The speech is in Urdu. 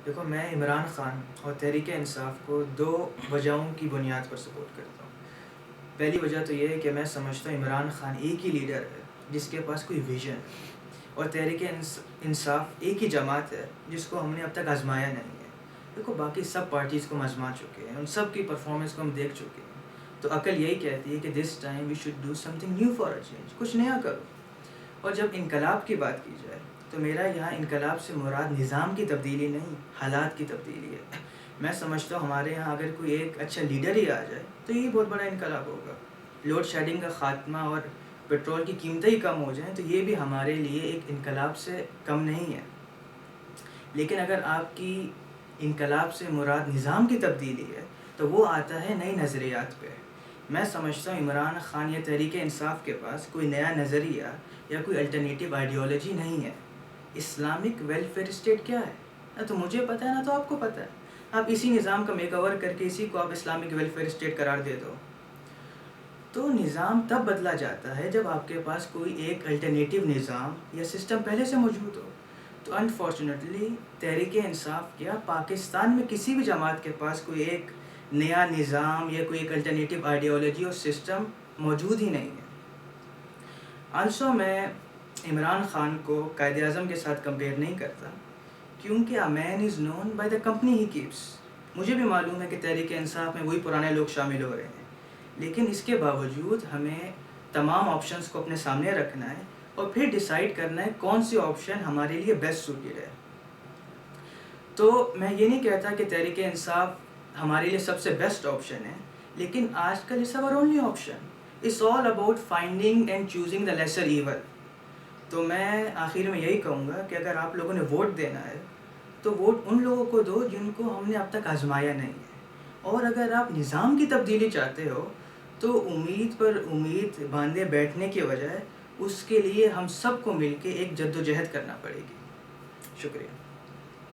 دیکھو، میں عمران خان اور تحریک انصاف کو 2 وجہوں کی بنیاد پر سپورٹ کرتا ہوں۔ پہلی وجہ تو یہ ہے کہ میں سمجھتا ہوں عمران خان ایک ہی لیڈر ہے جس کے پاس کوئی ویژن ہے، اور تحریک انصاف ایک ہی جماعت ہے جس کو ہم نے اب تک آزمایا نہیں ہے۔ دیکھو، باقی سب پارٹیز کو ہم آزما چکے ہیں، ان سب کی پرفارمنس کو ہم دیکھ چکے ہیں، تو عقل یہی کہتی ہے کہ this time we should do something new for a change, کچھ نیا کرو۔ اور جب انقلاب کی بات کی جائے تو میرا یہاں انقلاب سے مراد نظام کی تبدیلی نہیں، حالات کی تبدیلی ہے۔ میں سمجھتا ہوں ہمارے یہاں اگر کوئی ایک اچھا لیڈر ہی آ جائے تو یہ بہت بڑا انقلاب ہوگا۔ لوڈ شیڈنگ کا خاتمہ اور پیٹرول کی قیمتیں ہی کم ہو جائیں تو یہ بھی ہمارے لیے ایک انقلاب سے کم نہیں ہے۔ لیکن اگر آپ کی انقلاب سے مراد نظام کی تبدیلی ہے تو وہ آتا ہے نئی نظریات پہ۔ میں سمجھتا ہوں عمران خان یا تحریک انصاف کے پاس کوئی نیا نظریہ یا کوئی الٹرنیٹیو آئیڈیالوجی نہیں ہے۔ اسلامک ویلفیئر اسٹیٹ کیا ہے؟ نہ تو مجھے پتہ ہے نہ تو آپ کو پتہ ہے۔ آپ اسی نظام کا میک اوور کر کے اسی کو آپ اسلامک ویلفیئر اسٹیٹ قرار دے دو۔ تو نظام تب بدلا جاتا ہے جب آپ کے پاس کوئی ایک الٹرنیٹیو نظام یا سسٹم پہلے سے موجود ہو۔ تو انفارچونیٹلی تحریک انصاف کیا پاکستان میں کسی بھی جماعت کے پاس کوئی ایک نیا نظام یا کوئی ایک الٹرنیٹیو آئیڈیالوجی اور سسٹم موجود ہی نہیں ہے۔ آلسو میں عمران خان کو قائد اعظم کے ساتھ کمپیئر نہیں کرتا، کیونکہ a man is known by the company he keeps. مجھے بھی معلوم ہے کہ تحریک انصاف میں وہی پرانے لوگ شامل ہو رہے ہیں، لیکن اس کے باوجود ہمیں تمام آپشنز کو اپنے سامنے رکھنا ہے اور پھر ڈیسائیڈ کرنا ہے کون سی آپشن ہمارے لیے بیسٹ سوٹیڈ ہے۔ تو میں یہ نہیں کہتا کہ تحریک انصاف ہمارے لیے سب سے بیسٹ آپشن ہے، لیکن آج کل it's our only option. It's all about finding and choosing the lesser evil. تو میں آخر میں یہی کہوں گا کہ اگر آپ لوگوں نے ووٹ دینا ہے تو ووٹ ان لوگوں کو دو جن کو ہم نے اب تک آزمایا نہیں ہے، اور اگر آپ نظام کی تبدیلی چاہتے ہو تو امید پر امید باندھے بیٹھنے کے بجائے اس کے لیے ہم سب کو مل کے ایک جدوجہد کرنا پڑے گی۔ شکریہ۔